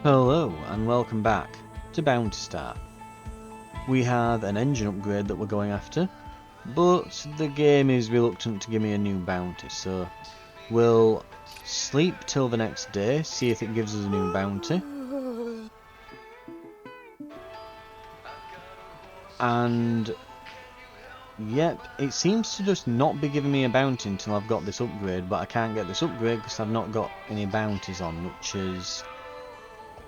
Hello and welcome back to Bounty Star. We have an engine upgrade that we're going after, but the game is reluctant to give me a new bounty, so we'll sleep till the next day, see if it gives us a new bounty. And yep, it seems to just not be giving me a bounty until I've got this upgrade, but I can't get this upgrade because I've not got any bounties on, which is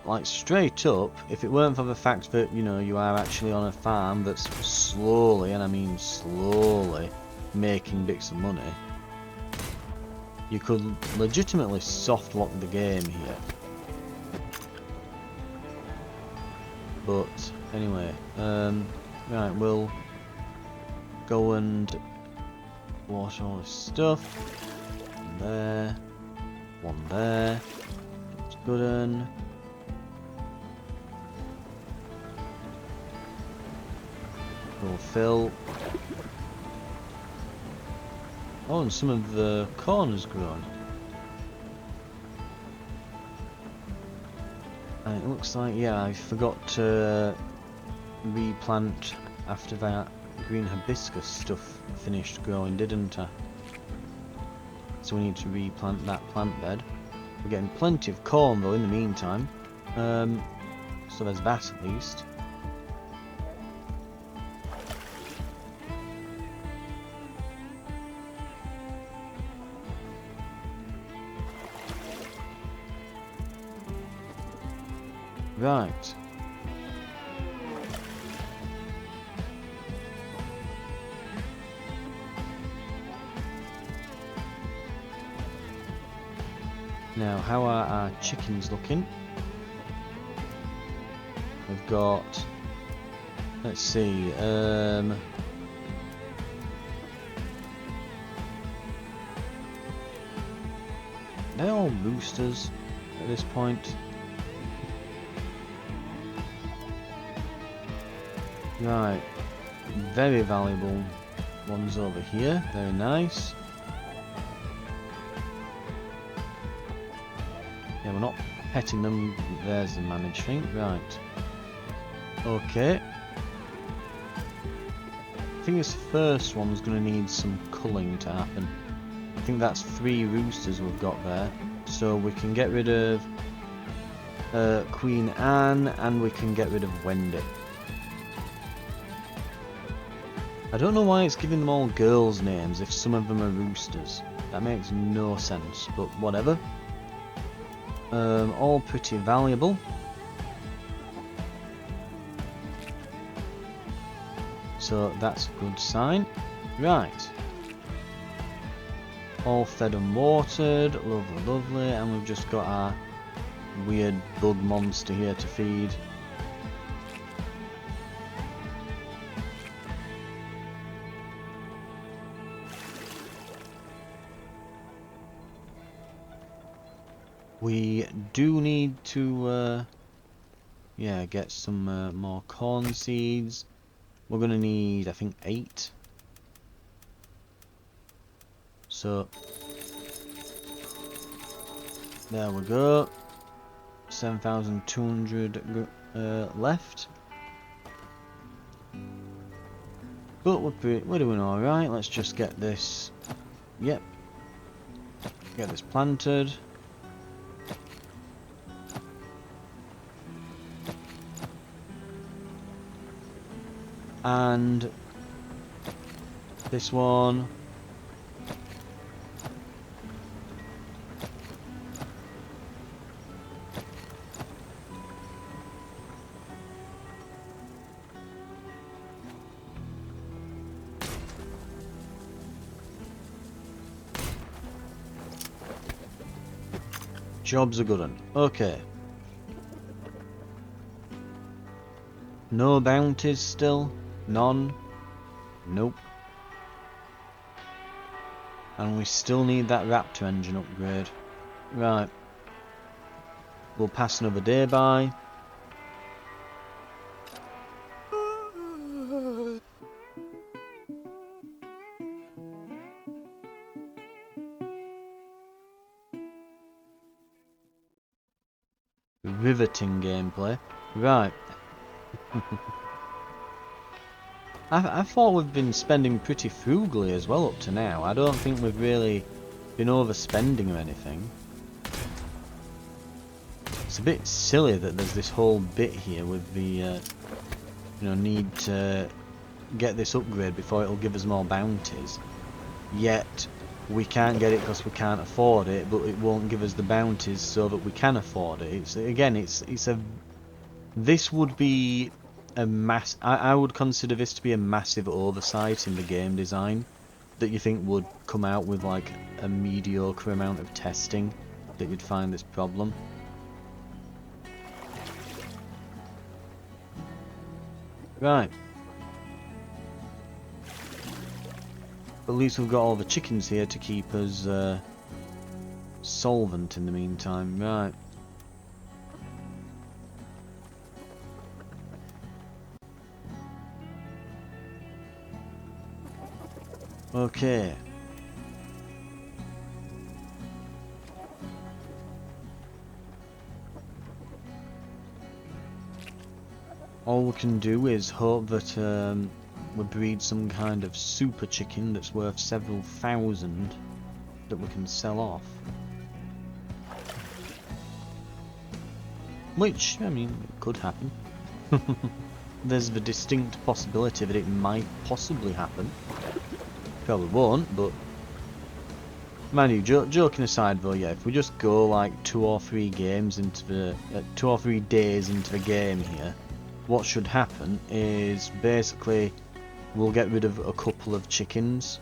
like straight up, if it weren't for the fact that, you know, you are actually on a farm that's slowly, and I mean slowly, making bits of money, you could legitimately soft lock the game here. But anyway, right, we'll go and wash all this stuff. One there, one there. It's good un. We'll fill. Oh, and some of the corn has grown. And it looks like, yeah, I forgot to replant after that green hibiscus stuff finished growing, didn't I? So we need to replant that plant bed. We're getting plenty of corn though in the meantime. So there's that at least. Right. Now, how are our chickens looking? We've got, let's see, they're all roosters at this point. Right, very valuable ones over here, very nice. Yeah, we're not petting them, there's the managed thing, right. Okay. I think this first one's going to need some culling to happen. I think that's 3 roosters we've got there. So we can get rid of Queen Anne and we can get rid of Wendy. I don't know why it's giving them all girls' names if some of them are roosters. That makes no sense, but whatever. All pretty valuable. So that's a good sign. Right. All fed and watered. Lovely, lovely. And we've just got our weird bug monster here to feed. We do need to, yeah, get some more corn seeds. We're gonna need, I think, 8. So there we go. 7,200 left. But we're doing all right. Let's just get this. Yep. Get this planted. And this one. Job's a good one. Okay. No bounties still? None? Nope. And we still need that Raptor engine upgrade. Right. We'll pass another day by. Riveting gameplay. Right. I thought we've been spending pretty frugally as well up to now. I don't think we've really been overspending or anything. It's a bit silly that there's this whole bit here with the, you know, need to get this upgrade before it'll give us more bounties. Yet, we can't get it because we can't afford it, but it won't give us the bounties so that we can afford it. It's, again, it's a... This would be a I would consider this to be a massive oversight in the game design that you think would come out with like a mediocre amount of testing that you'd find this problem. Right. But at least we've got all the chickens here to keep us solvent in the meantime. Right. Okay. All we can do is hope that we breed some kind of super chicken that's worth several thousand that we can sell off. Which, I mean, could happen. There's the distinct possibility that it might possibly happen. Probably won't, but mind you, joking aside though, yeah, if we just go like 2 or 3 games into the 2 or 3 days into the game here, what should happen is basically we'll get rid of a couple of chickens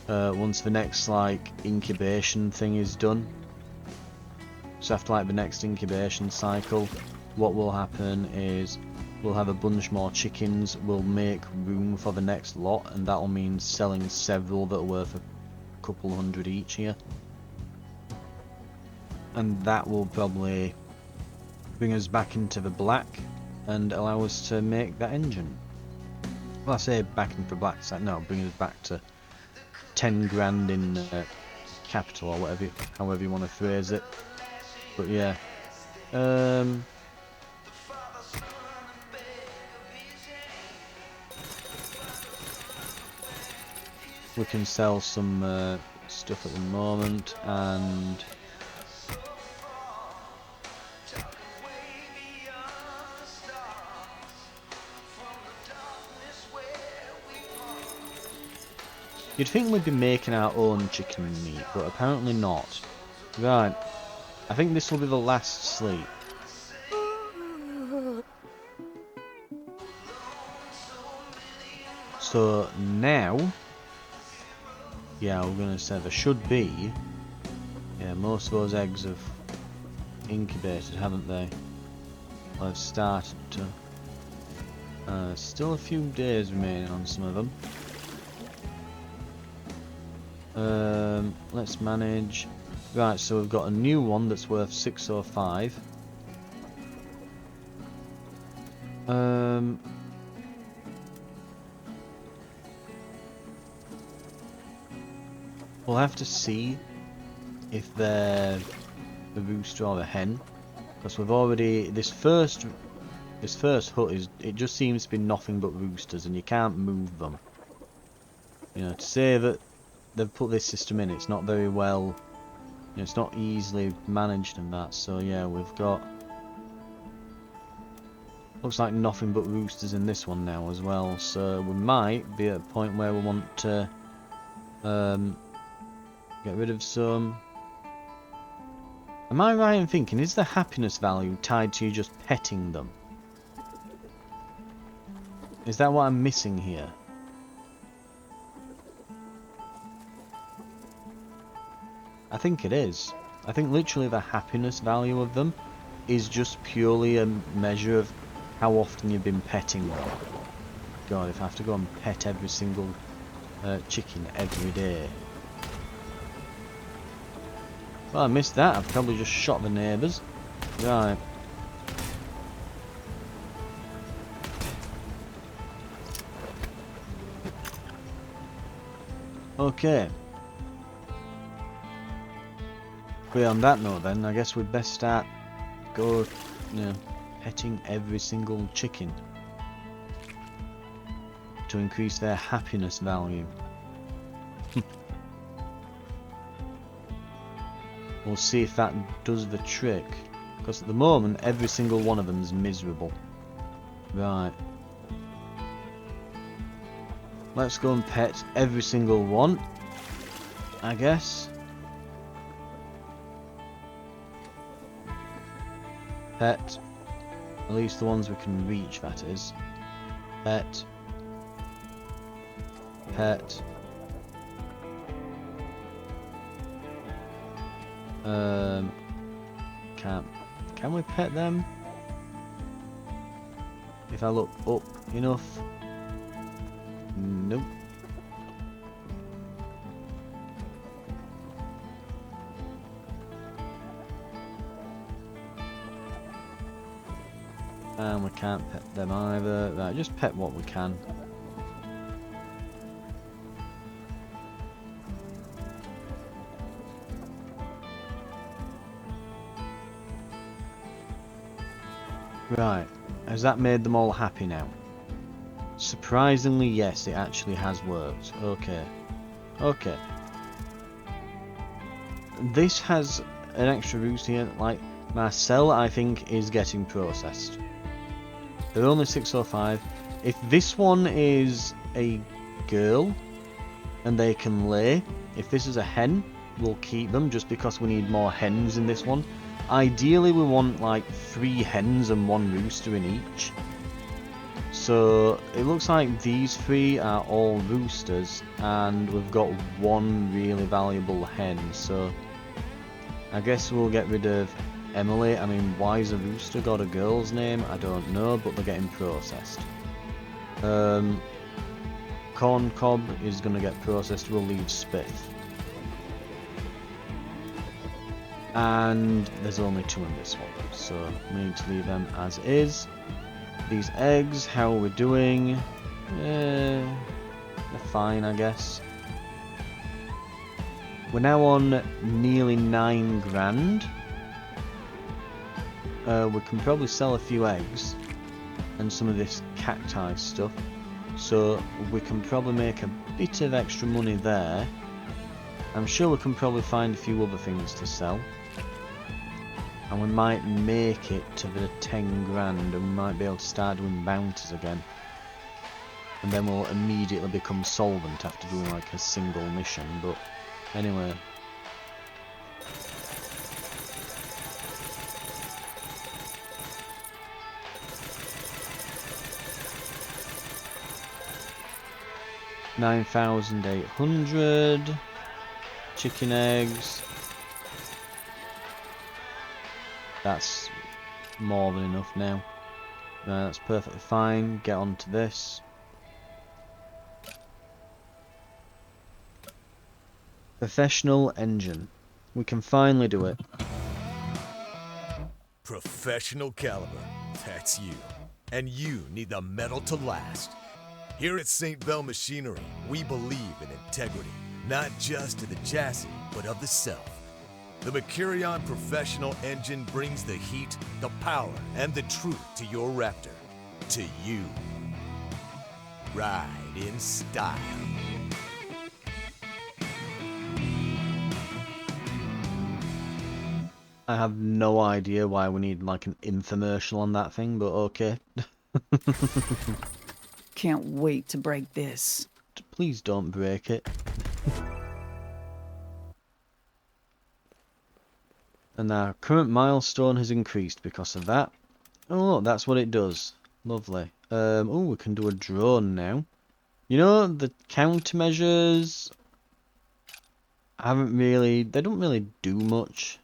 once the next like incubation thing is done. So after like the next incubation cycle, what will happen is we'll have a bunch more chickens, we'll make room for the next lot, and that'll mean selling several that are worth a couple hundred each here. And that will probably bring us back into the black and allow us to make that engine. Well, I say back into the black, so no, bring us back to 10 grand in capital or whatever, however you want to phrase it. But yeah. We can sell some stuff at the moment, and you'd think we'd be making our own chicken meat, but apparently not. Right, I think this will be the last sleep. So now, yeah, we're gonna say there should be. Yeah, most of those eggs have incubated, haven't they? Well, they've started to. Still a few days remaining on some of them. Let's manage. Right, so we've got a new one that's worth 605. We'll have to see if they're the rooster or the hen, because we've already this first hut it just seems to be nothing but roosters, and you can't move them. You know, to say that they've put this system in, it's not very well. You know, it's not easily managed and that. So yeah, we've got. Looks like nothing but roosters in this one now as well. So we might be at a point where we want to get rid of some. Am I right in thinking, is the happiness value tied to you just petting them? Is that what I'm missing here? I think it is. I think literally the happiness value of them is just purely a measure of how often you've been petting them. God, if I have to go and pet every single chicken every day. Well, I missed that. I've probably just shot the neighbours. Right. Okay. But on that note then, I guess we'd best start go, you know, petting every single chicken to increase their happiness value. We'll see if that does the trick, because at the moment every single one of them's miserable. Right. Let's go and pet every single one, I guess. Pet. At least the ones we can reach, that is. Pet. Pet. Can we pet them? If I look up enough. Nope. And we can't pet them either. Right, just pet what we can. Right, has that made them all happy now? Surprisingly, yes, it actually has worked. Okay. Okay. This has an extra roost here, like Marcel, I think, is getting processed. They're only 605. If this one is a girl and they can lay, if this is a hen, we'll keep them just because we need more hens in this one. Ideally, we want like 3 hens and 1 rooster in each. So it looks like these 3 are all roosters, and we've got 1 really valuable hen. So I guess we'll get rid of Emily. I mean, why's a rooster got a girl's name? I don't know, but they're getting processed. Corn cob is going to get processed. We'll leave Spith. And there's only 2 in this one, so we need to leave them as is. These eggs, how are we doing? They're fine, I guess. We're now on nearly 9 grand. We can probably sell a few eggs and some of this cacti stuff, so we can probably make a bit of extra money there. I'm sure we can probably find a few other things to sell. And we might make it to the 10 grand, and we might be able to start doing bounties again. And then we'll immediately become solvent after doing like a single mission, but anyway. $9,800 chicken eggs. That's more than enough now. That's perfectly fine. Get on to this. Professional engine. We can finally do it. Professional caliber. That's you. And you need the metal to last. Here at St. Bell Machinery, we believe in integrity, not just to the chassis, but of the self. The Mercurion Professional Engine brings the heat, the power, and the truth to your Raptor. To you. Ride in style. I have no idea why we need like an infomercial on that thing, but okay. Can't wait to break this. Please don't break it. And our current milestone has increased because of that. Oh, that's what it does. Lovely. Oh, we can do a drone now. You know, the countermeasures haven't really... They don't really do much.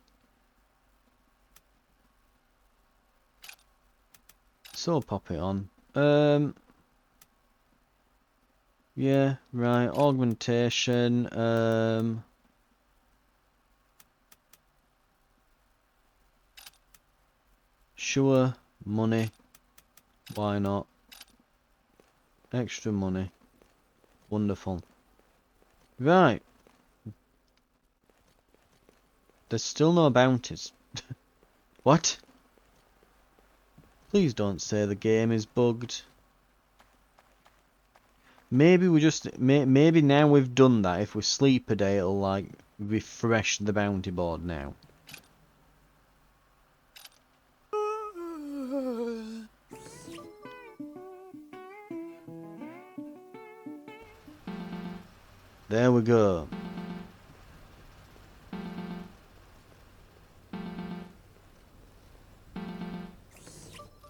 So I'll pop it on. Yeah, right. Augmentation. Sure, money. Why not? Extra money. Wonderful. Right. There's still no bounties. What? Please don't say the game is bugged. Maybe we just... maybe now we've done that, if we sleep a day, it'll, like, refresh the bounty board now. There we go.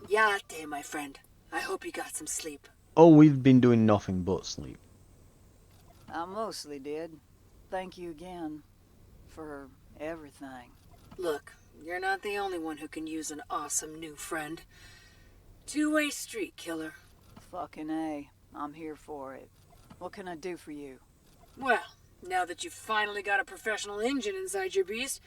Yate, my friend. I hope you got some sleep. Oh, we've been doing nothing but sleep. I mostly did. Thank you again for everything. Look, you're not the only one who can use an awesome new friend. Two-way street, killer. Fucking A. I'm here for it. What can I do for you? Well, now that you've finally got a professional engine inside your beast,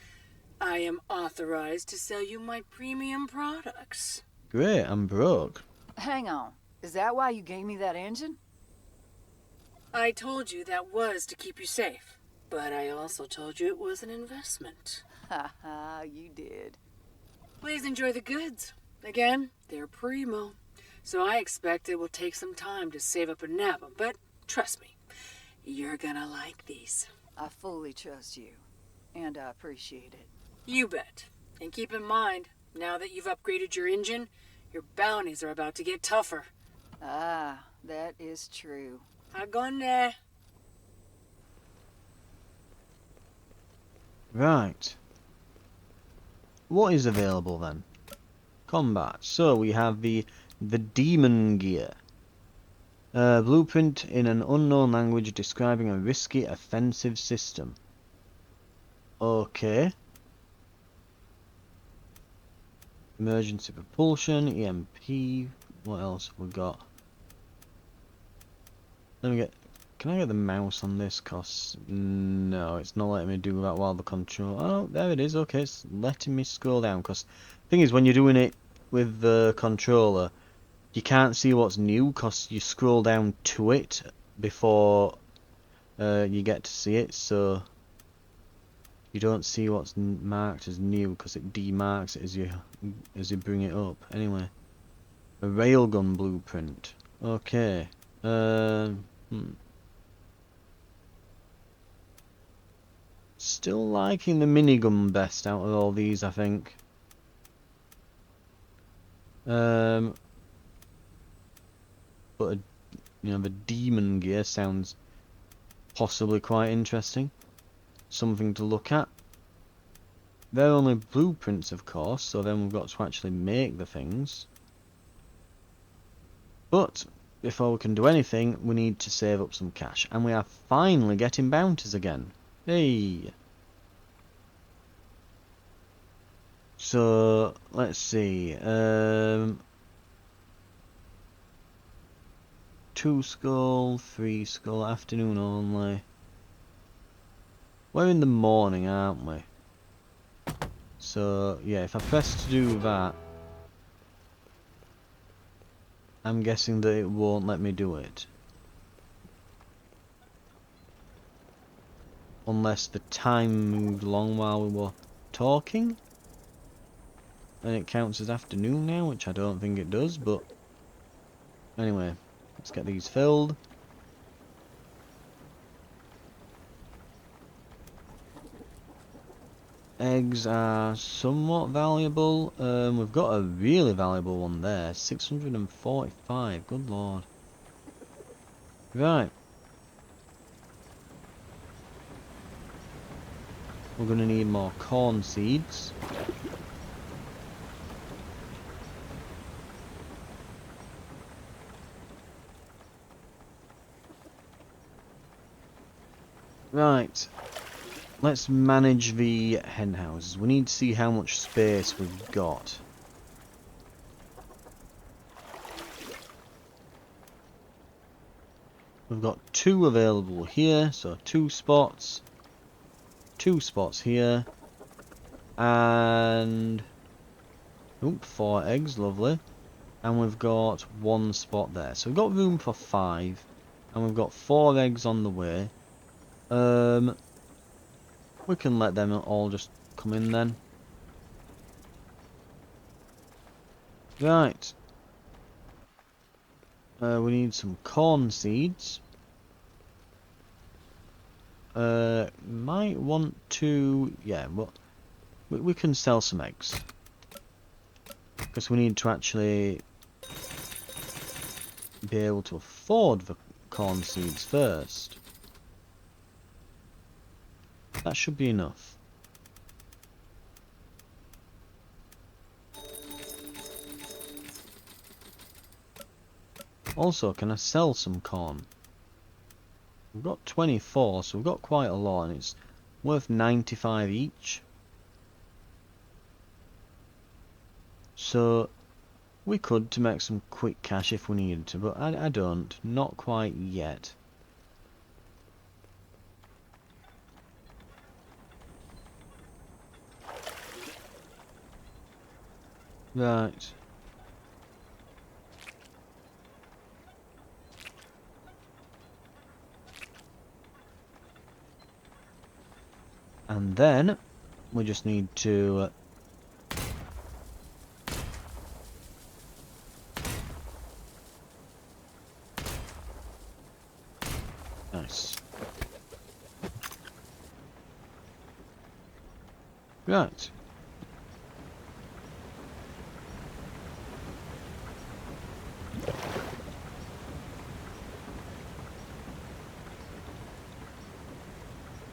I am authorized to sell you my premium products. Great, I'm broke. Hang on. Is that why you gave me that engine? I told you that was to keep you safe, but I also told you it was an investment. Ha ha, you did. Please enjoy the goods. Again, they're primo, so I expect it will take some time to save up and nab them, but trust me, you're gonna like these. I fully trust you, and I appreciate it. You bet. And keep in mind, now that you've upgraded your engine, your bounties are about to get tougher. Ah, that is true. Agone. Right. What is available then? Combat. So we have the demon gear. Blueprint in an unknown language describing a risky offensive system. Okay. Emergency propulsion, EMP. What else have we got? Let me get... Can I get the mouse on this? Cause no, it's not letting me do that while the control... Oh, there it is. Okay, it's letting me scroll down. Cause the thing is, when you're doing it with the controller, you can't see what's new cause you scroll down to it before you get to see it. So you don't see what's marked as new because it demarks it as you bring it up. Anyway, a railgun blueprint. Okay. Still liking the minigun best out of all these, I think. But the demon gear sounds possibly quite interesting. Something to look at. They're only blueprints, of course, so then we've got to actually make the things. But before we can do anything, we need to save up some cash, and we are finally getting bounties again. Hey. So let's see. 2 skull, 3 skull, afternoon only. We're in the morning, aren't we? So yeah, if I press to do that, I'm guessing that it won't let me do it. Unless the time moved along while we were talking. And it counts as afternoon now, which I don't think it does, but anyway, let's get these filled. Eggs are somewhat valuable. We've got a really valuable one there, 645, good lord. Right. We're gonna need more corn seeds. Right, let's manage the hen houses. We need to see how much space we've got. We've got 2 available here, so 2 spots. 2 spots here. And... oop, 4 eggs, lovely. And we've got 1 spot there. So we've got room for 5. And we've got 4 eggs on the way. We can let them all just come in then. Right. We need some corn seeds. Might want to... Yeah, what? We can sell some eggs. Because we need to actually be able to afford the corn seeds first. That should be enough. Also, can I sell some corn? We've got 24, so we've got quite a lot, and it's worth 95 each. So, we could to make some quick cash if we needed to, but I don't. Not quite yet. Right. And then, we just need to... Nice. Right.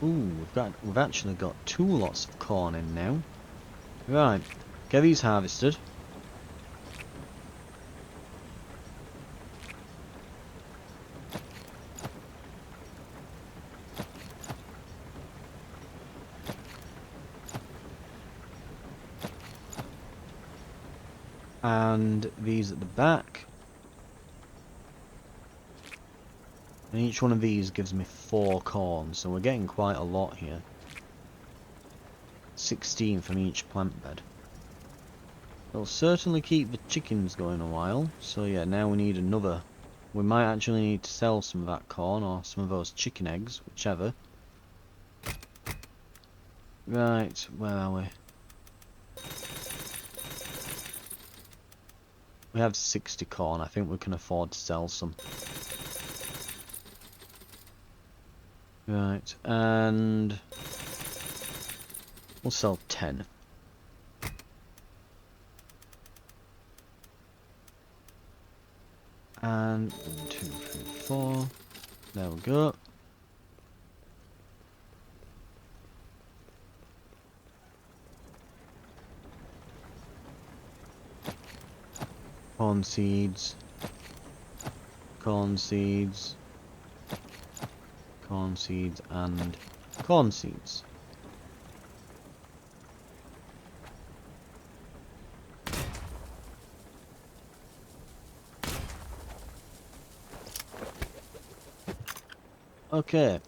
Ooh, we've actually got 2 lots of corn in now. Right, get these harvested. And these at the back. And each one of these gives me 4 corn, so we're getting quite a lot here. 16 from each plant bed. It'll certainly keep the chickens going a while, so yeah, now we need another. We might actually need to sell some of that corn, or some of those chicken eggs, whichever. Right, where are we? We have 60 corn, I think we can afford to sell some. Right, and we'll sell 10. And 1, 2, 3, 4. There we go. Corn seeds. Corn seeds. Corn seeds and corn seeds. Okay.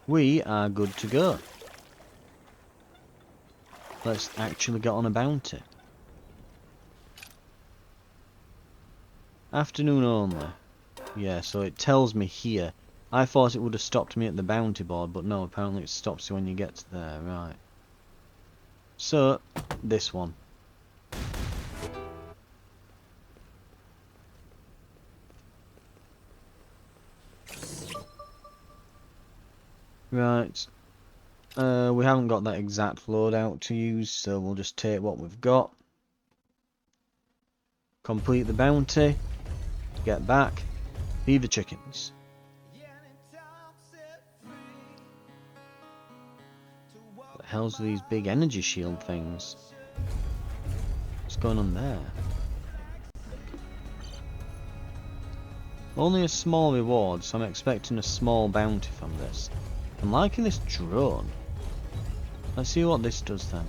We are good to go. Let's actually get on a bounty. Afternoon only. Yeah, so it tells me here. I thought it would have stopped me at the bounty board, but no, apparently it stops you when you get to there, right. So, this one. Right. We haven't got that exact loadout to use, so we'll just take what we've got. Complete the bounty. Get back. Feed the chickens. What the hell's these big energy shield things? What's going on there? Only a small reward, so I'm expecting a small bounty from this. I'm liking this drone. Let's see what this does then.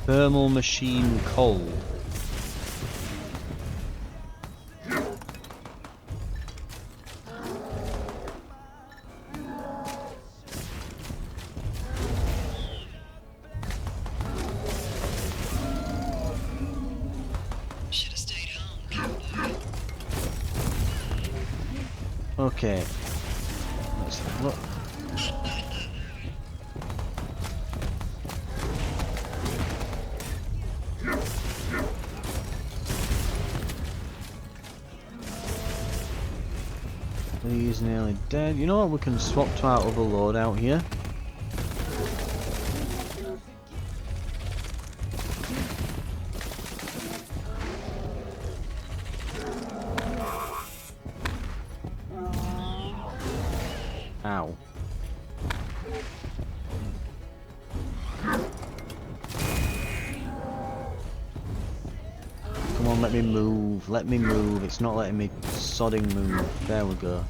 Thermal machine cold. Should have stayed Okay. Let's have a look. He's nearly dead. You know what? We can swap to our other load out here. Ow. Come on, let me move. Let me move. It's not letting me sodding move. There we go.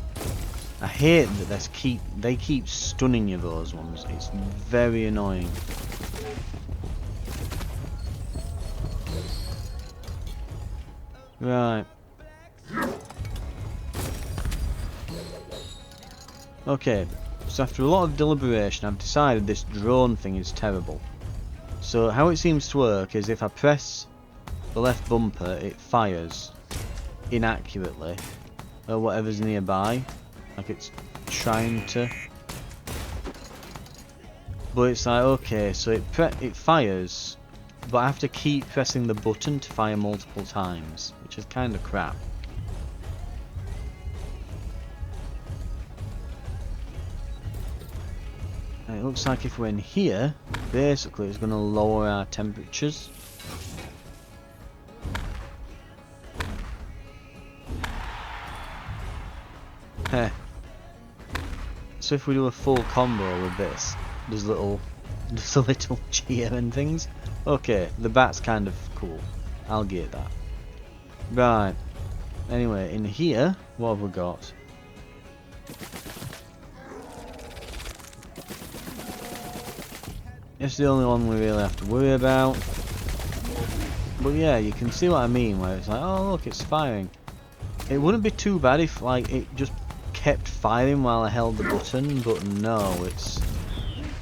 I hate that they keep stunning you, those ones. It's very annoying. Right. Okay, so after a lot of deliberation I've decided this drone thing is terrible. So how it seems to work is if I press the left bumper it fires inaccurately at whatever's nearby. Like it's trying to. But it's like, okay, so it fires, but I have to keep pressing the button to fire multiple times, which is kind of crap. And it looks like if we're in here, basically it's going to lower our temperatures. Heh. So if we do a full combo with this, there's a little cheer and things. Okay, the bat's kind of cool. I'll get that. Right. Anyway, in here, what have we got? It's the only one we really have to worry about. But yeah, you can see what I mean, where it's like, oh look, it's firing. It wouldn't be too bad if like it just kept firing while I held the button, but no, it's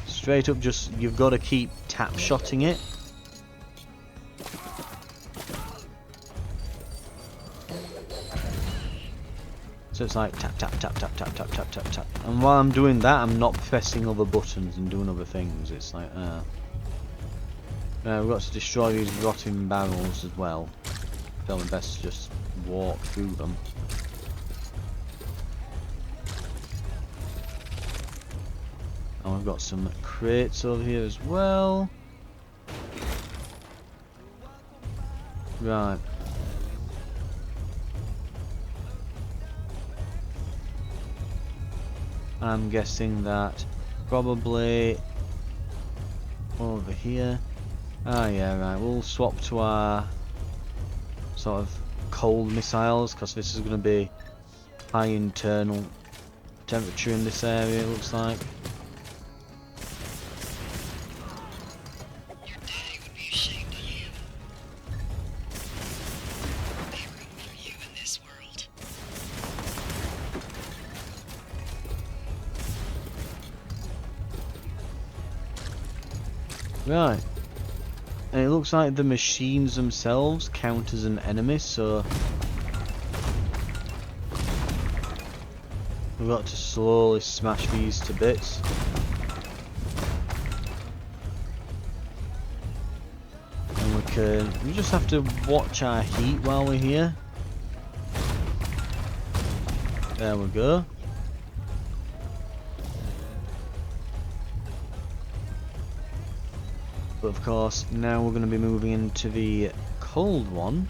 straight up just, you've got to keep tap shotting it. So it's like tap tap tap tap tap tap tap tap tap. And while I'm doing that I'm not pressing other buttons and doing other things. It's like we've got to destroy these rotting barrels as well. Probably best to just walk through them. And we've got some crates over here as well. Right. I'm guessing that probably over here. Ah yeah, right, we'll swap to our sort of cold missiles because this is going to be high internal temperature in this area, it looks like. Your daddy would be ashamed of you. There's no room for you in this world. Right. And it looks like the machines themselves count as an enemy, so we've got to slowly smash these to bits. And we just have to watch our heat while we're here. There we go. But of course, now we're going to be moving into the cold one.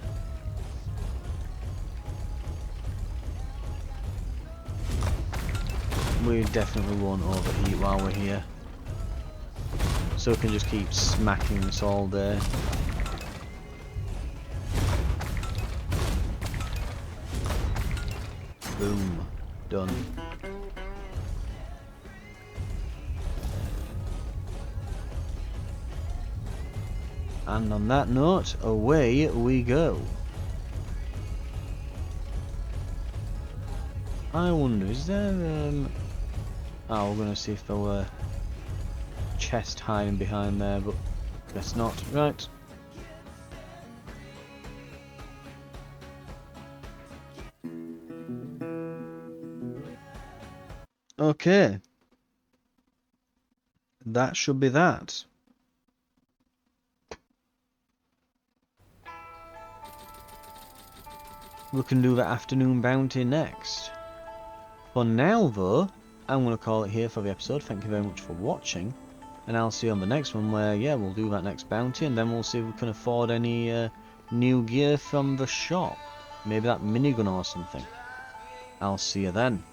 We definitely won't overheat while we're here. So we can just keep smacking this all day. Boom. Done. And on that note, away we go. I wonder, is there oh, we're gonna see if there were chest hiding behind there, but guess not. Right. Okay. That should be that. We can do the afternoon bounty next. For now though, I'm going to call it here for the episode. Thank you very much for watching. And I'll see you on the next one where, yeah, we'll do that next bounty. And then we'll see if we can afford any new gear from the shop. Maybe that minigun or something. I'll see you then.